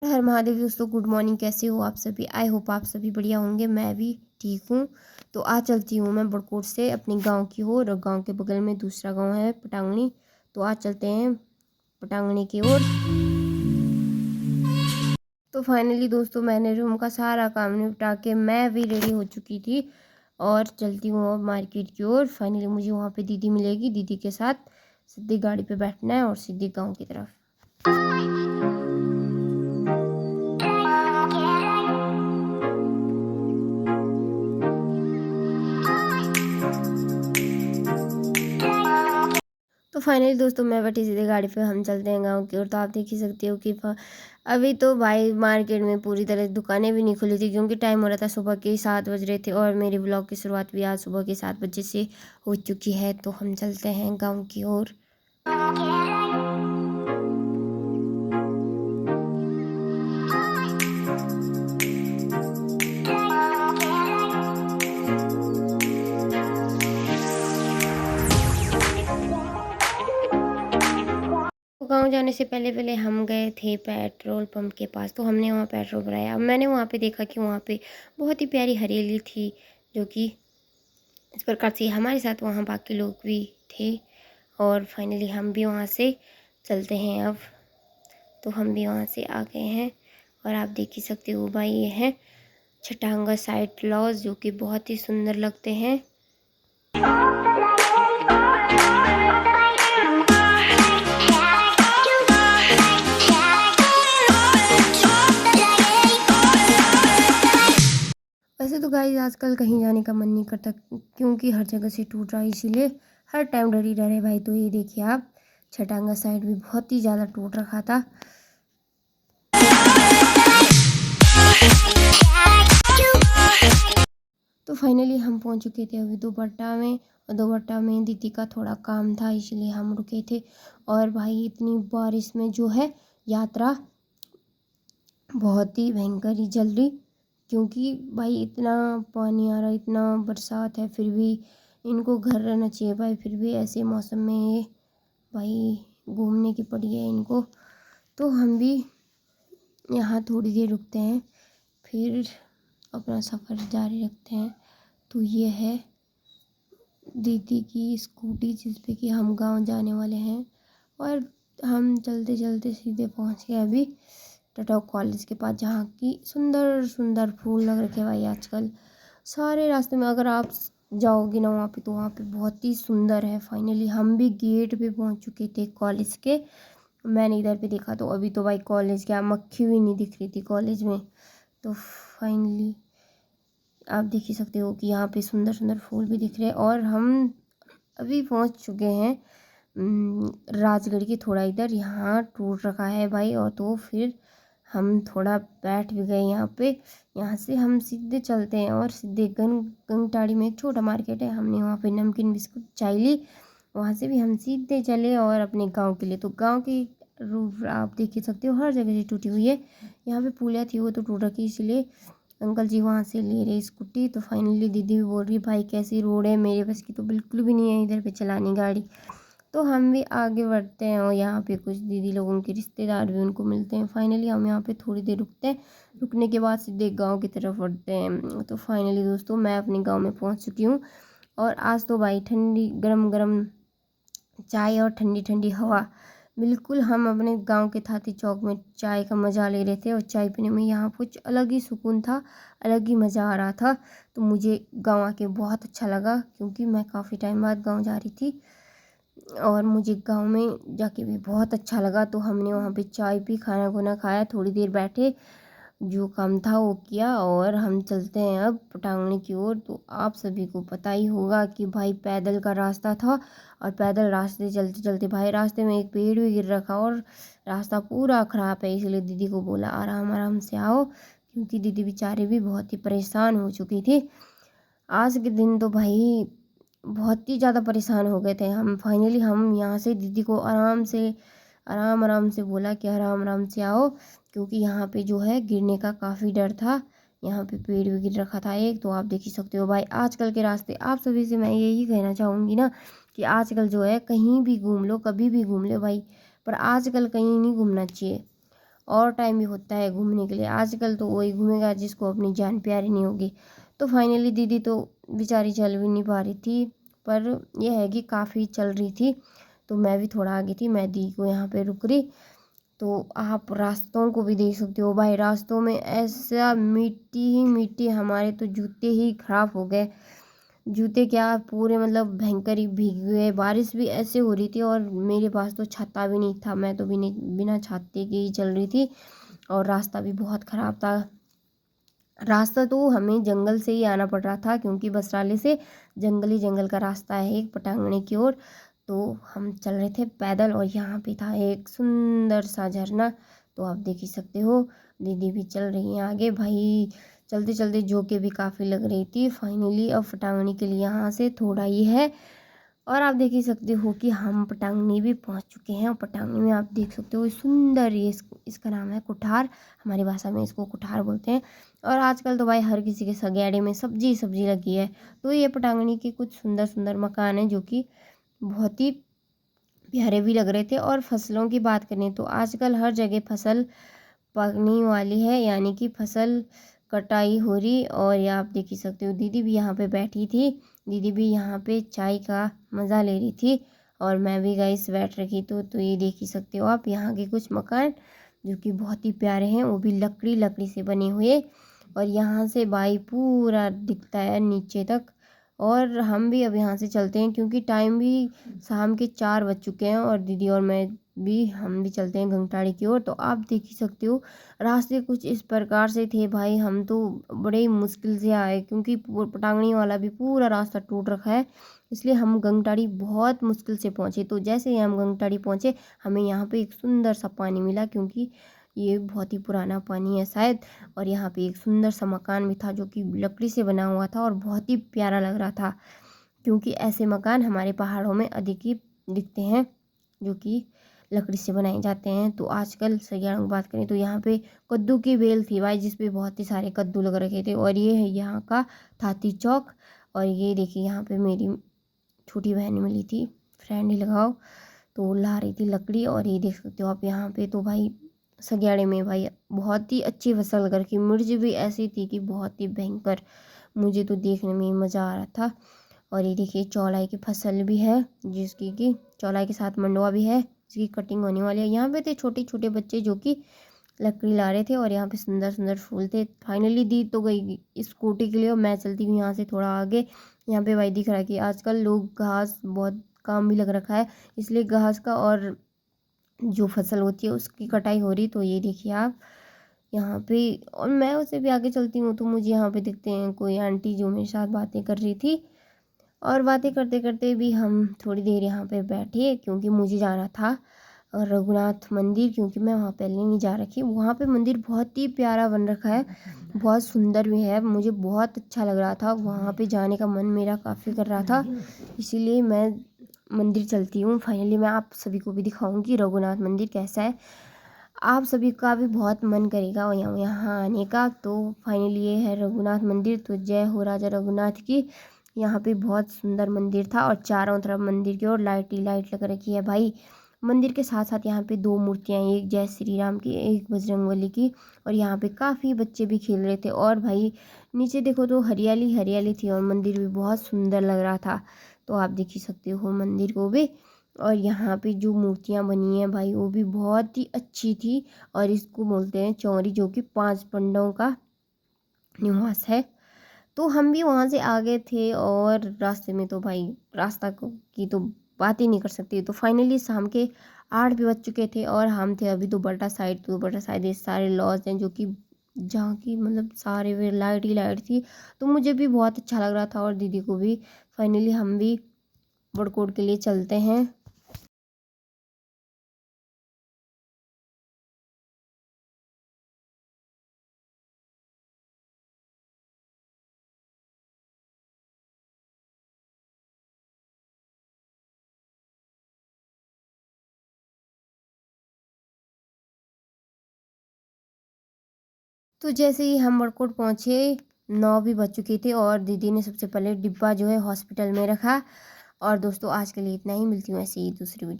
हर महादेव दोस्तों, good morning. कैसे हो आप सभी? आई होप आप सभी बढ़िया होंगे। मैं भी ठीक हूँ। तो आज चलती हूँ मैं बड़कोट से अपने गांव की ओर, और गांव के बगल में दूसरा गांव है पटांगनी। तो आज चलते हैं पटांगनी की ओर। तो फाइनली दोस्तों, मैंने रूम का सारा काम निपटा के मैं भी रेडी हो चुकी थी और चलती हूँ अब मार्केट की ओर। फाइनली मुझे वहाँ पे दीदी मिलेगी। दीदी के साथ सीधी गाड़ी पे बैठना है और सीधी गाँव की तरफ। तो फाइनली दोस्तों, मैं बैठी सीधे गाड़ी पे, हम चलते हैं गांव की ओर। तो आप देख ही सकते हो कि अभी तो भाई मार्केट में पूरी तरह दुकानें भी नहीं खुली थी, क्योंकि टाइम हो रहा था सुबह के 7 बज रहे थे। और मेरी ब्लॉग की शुरुआत भी आज सुबह के 7 बजे से हो चुकी है। तो हम चलते हैं गाँव की ओर। गाँव जाने से पहले पहले हम गए थे पेट्रोल पंप के पास। तो हमने वहाँ पेट्रोल भराया। अब मैंने वहाँ पे देखा कि वहाँ पे बहुत ही प्यारी हरियाली थी, जो कि इस प्रकार से हमारे साथ वहाँ बाकी लोग भी थे। और फाइनली हम भी वहाँ से चलते हैं अब। तो हम भी वहाँ से आ गए हैं और आप देख ही सकते हो भाई, ये है छटांगा साइड लॉज, जो कि बहुत ही सुंदर लगते हैं। वैसे तो गाइस आजकल कहीं जाने का मन नहीं करता, क्योंकि हर जगह से टूट रहा है, इसीलिए हर टाइम डर ही डर है भाई। तो ये देखिए आप, छटांगा साइड भी बहुत ही ज़्यादा टूट रखा था। तो फाइनली हम पहुंच चुके थे अभी दोपट्टा में, और दोपट्टा में दीदी का थोड़ा काम था, इसलिए हम रुके थे। और भाई इतनी बारिश में जो है यात्रा बहुत ही भयंकर ही चल रही, क्योंकि भाई इतना पानी आ रहा है, इतना बरसात है, फिर भी इनको घर रहना चाहिए भाई। फिर भी ऐसे मौसम में ये भाई घूमने की पड़ी है इनको। तो हम भी यहाँ थोड़ी देर रुकते हैं, फिर अपना सफ़र जारी रखते हैं। तो ये है दीदी की स्कूटी, जिस पे कि हम गांव जाने वाले हैं। और हम चलते चलते सीधे पहुंच गए अभी टाटा कॉलेज के पास, जहाँ की सुंदर सुंदर फूल लग रखे हैं भाई आजकल सारे रास्ते में। अगर आप जाओगे ना वहाँ पे, तो वहाँ पे बहुत ही सुंदर है। फाइनली हम भी गेट पे पहुँच चुके थे कॉलेज के। मैंने इधर पे देखा तो अभी तो भाई कॉलेज क्या, मक्खी भी नहीं दिख रही थी कॉलेज में। तो फाइनली आप देख ही सकते हो कि यहाँ पे सुंदर सुंदर फूल भी दिख रहे हैं। और हम अभी पहुँच चुके हैं राजगढ़ के थोड़ा इधर, यहाँ टूट रखा है भाई। और तो फिर हम थोड़ा बैठ भी गए यहाँ पे। यहाँ से हम सीधे चलते हैं और सीधे गंगटाड़ी में एक छोटा मार्केट है, हमने वहाँ पे नमकीन बिस्कुट चाय ली। वहाँ से भी हम सीधे चले और अपने गांव के लिए। तो गांव की रूफ आप देख ही सकते हो हर जगह से टूटी हुई है। यहाँ पे पुलिया थी, वो तो टूट रखी, इसलिए अंकल जी वहाँ से ले रहे स्कूटी। तो फाइनली दीदी भी बोल रही, भाई कैसी रोड है, मेरे बस की तो बिल्कुल भी नहीं है इधर पे चलानी गाड़ी। तो हम भी आगे बढ़ते हैं, और यहाँ पे कुछ दीदी लोगों के रिश्तेदार भी उनको मिलते हैं। फाइनली हम यहाँ पे थोड़ी देर रुकते हैं, रुकने के बाद सीधे गांव की तरफ बढ़ते हैं। तो फाइनली दोस्तों, मैं अपने गांव में पहुँच चुकी हूँ। और आज तो भाई ठंडी गरम गरम चाय और ठंडी ठंडी हवा, बिल्कुल हम अपने गांव के थाती चौक में चाय का मज़ा ले रहे थे। और चाय पीने में यहाँ कुछ अलग ही सुकून था, अलग ही मज़ा आ रहा था। तो मुझे गांव आके बहुत अच्छा लगा, क्योंकि मैं काफ़ी टाइम बाद गांव जा रही थी और मुझे गांव में जाके भी बहुत अच्छा लगा। तो हमने वहाँ पे चाय पी, खाना खुना खाया, थोड़ी देर बैठे, जो काम था वो किया, और हम चलते हैं अब पटांगणी की ओर। तो आप सभी को पता ही होगा कि भाई पैदल का रास्ता था, और पैदल रास्ते चलते चलते भाई रास्ते में एक पेड़ भी गिर रखा, और रास्ता पूरा ख़राब है। इसलिए दीदी को बोला आराम आराम से आओ, क्योंकि दीदी बेचारे भी बहुत ही परेशान हो चुकी थी। आज के दिन तो भाई बहुत ही ज़्यादा परेशान हो गए थे हम। फाइनली हम यहाँ से दीदी को आराम आराम से बोला कि आराम आराम से आओ, क्योंकि यहाँ पे जो है गिरने का काफ़ी डर था। यहाँ पे पेड़ भी गिर रखा था एक। तो आप देख ही सकते हो भाई आजकल के रास्ते। आप सभी से मैं यही कहना चाहूँगी ना, कि आजकल जो है कहीं भी घूम लो, कभी भी घूम लो भाई, पर आजकल कहीं नहीं घूमना चाहिए। और टाइम भी होता है घूमने के लिए। आजकल तो वही घूमेगा जिसको अपनी जान प्यारी नहीं होगी। तो फाइनली दीदी तो बेचारी चल भी नहीं पा रही थी, पर यह है कि काफ़ी चल रही थी, तो मैं भी थोड़ा आगे थी, मैं दी को यहाँ पे रुक रही। तो आप रास्तों को भी देख सकते हो भाई, रास्तों में ऐसा मिट्टी ही मिट्टी, हमारे तो जूते ही खराब हो गए। जूते क्या, पूरे मतलब भयंकर ही भीग गए। बारिश भी ऐसे हो रही थी और मेरे पास तो छाता भी नहीं था, मैं तो बिना छाते के ही चल रही थी। और रास्ता भी बहुत ख़राब था। रास्ता तो हमें जंगल से ही आना पड़ रहा था, क्योंकि बसराले से जंगल का रास्ता है एक पटांगणे की ओर। तो हम चल रहे थे पैदल और यहाँ पे था एक सुंदर सा झरना, तो आप देख ही सकते हो। दीदी भी चल रही हैं आगे भाई, चलते चलते झोंके भी काफ़ी लग रही थी। फाइनली अब पटांगणी के लिए यहाँ से थोड़ा ही है, और आप देख ही सकते हो कि हम पटांगनी भी पहुंच चुके हैं। और पटांगनी में आप देख सकते हो सुंदर, ये इसका नाम है कुठार, हमारी भाषा में इसको कुठार बोलते हैं। और आजकल तो भाई हर किसी के सगैड़े में सब्जी सब्जी लगी है। तो ये पटांगनी के कुछ सुंदर सुंदर मकान हैं जो कि बहुत ही प्यारे भी लग रहे थे। और फसलों की बात करें तो आजकल हर जगह फसल पकने वाली है, यानी कि फसल कटाई हो रही। और ये आप देख ही सकते हो, दीदी भी यहाँ पे बैठी थी, दीदी भी यहाँ पे चाय का मज़ा ले रही थी, और मैं भी गाइस बैठ रखी। तो ये देख ही सकते हो आप यहाँ के कुछ मकान जो कि बहुत ही प्यारे हैं, वो भी लकड़ी से बने हुए। और यहाँ से भाई पूरा दिखता है नीचे तक। और हम भी अब यहाँ से चलते हैं, क्योंकि टाइम भी शाम के 4 बज चुके हैं, और दीदी और मैं भी हम भी चलते हैं घंटाड़ी की ओर। तो आप देख ही सकते हो रास्ते कुछ इस प्रकार से थे भाई, हम तो बड़े ही मुश्किल से आए, क्योंकि पटांगणी वाला भी पूरा रास्ता टूट रखा है, इसलिए हम गंगटाड़ी बहुत मुश्किल से पहुँचे। तो जैसे ही हम गंगटाड़ी पहुँचे, हमें यहाँ पे एक सुंदर सा पानी मिला, क्योंकि ये बहुत ही पुराना पानी है शायद। और यहाँ पे एक सुंदर सा मकान भी था जो कि लकड़ी से बना हुआ था, और बहुत ही प्यारा लग रहा था, क्योंकि ऐसे मकान हमारे पहाड़ों में अधिक ही दिखते हैं जो कि लकड़ी से बनाए जाते हैं। तो आजकल सगियारों की बात करें तो यहाँ पे कद्दू की बेल थी भाई, जिस पे बहुत ही सारे कद्दू लग रखे थे। और ये है यहाँ का थाती चौक। और ये देखिए यहाँ पे मेरी छोटी बहन मिली थी, फ्रेंड ही लगाओ, तो ला रही थी लकड़ी। और ये देख सकते हो आप यहाँ पे तो भाई सगियाड़े में भाई बहुत ही अच्छी फसल लग रखी, मिर्च भी ऐसी थी कि बहुत ही भयंकर, मुझे तो देखने में ही मज़ा आ रहा था। और ये देखिए चौलाई की फसल भी है, जिसकी कि चौलाई के साथ मंडुआ भी है, जिसकी कटिंग होने वाली है। यहाँ पे थे छोटे छोटे बच्चे जो कि लकड़ी ला रहे थे, और यहाँ पे सुंदर सुंदर फूल थे। फाइनली दी तो गई स्कूटी के लिए, और मैं चलती हूँ यहाँ से थोड़ा आगे। यहाँ पे भाई दिख रहा है कि आजकल लोग घास बहुत काम भी लग रखा है, इसलिए घास का और जो फसल होती है उसकी कटाई हो रही। तो ये देखिए आप यहाँ पे, और मैं उससे भी आगे चलती हूँ तो मुझे यहाँ पे दिखते हैं कोई आंटी जो मेरे साथ बातें कर रही थी। और बातें करते करते भी हम थोड़ी देर यहाँ पे बैठे, क्योंकि मुझे जाना था रघुनाथ मंदिर, क्योंकि मैं वहाँ पहले नहीं जा रखी। वहाँ पे मंदिर बहुत ही प्यारा बन रखा है, बहुत सुंदर भी है, मुझे बहुत अच्छा लग रहा था। वहाँ पे जाने का मन मेरा काफ़ी कर रहा था, इसीलिए मैं मंदिर चलती हूँ। फाइनली मैं आप सभी को भी दिखाऊंगी रघुनाथ मंदिर कैसा है, आप सभी का भी बहुत मन करेगा यहाँ आने का। तो फाइनली ये है रघुनाथ मंदिर। तो जय हो राजा रघुनाथ की। यहाँ पे बहुत सुंदर मंदिर था, और चारों तरफ मंदिर की ओर लाइट ही लाइट लग रखी है भाई। मंदिर के साथ साथ यहाँ पे 2 मूर्तियाँ हैं, एक जय श्री राम की, एक बजरंगबली की। और यहाँ पे काफ़ी बच्चे भी खेल रहे थे, और भाई नीचे देखो तो हरियाली हरियाली थी, और मंदिर भी बहुत सुंदर लग रहा था। तो आप देख ही सकते हो मंदिर को भी। और यहाँ पे जो मूर्तियाँ बनी हैं भाई, वो भी बहुत ही अच्छी थी, और इसको बोलते हैं चौरी, जो कि 5 पांडवों का निवास है। तो हम भी वहाँ से आगे थे, और रास्ते में तो भाई की तो बात ही नहीं कर सकती। तो फाइनली शाम के 8 भी बज चुके थे, और हम थे अभी दोपट्टा साइड। तो दोपट्टा साइड ये सारे लॉज हैं जो कि जहाँ की मतलब सारे वे लाइट ही लाइट थी। तो मुझे भी बहुत अच्छा लग रहा था, और दीदी को भी। फाइनली हम भी बड़कोट के लिए चलते हैं। तो जैसे ही हम बड़कोट पहुँचे, 9 भी बज चुके थे, और दीदी ने सबसे पहले डिब्बा जो है हॉस्पिटल में रखा। और दोस्तों आज के लिए इतना ही, मिलती हूँ ऐसे ही दूसरी वीडियो।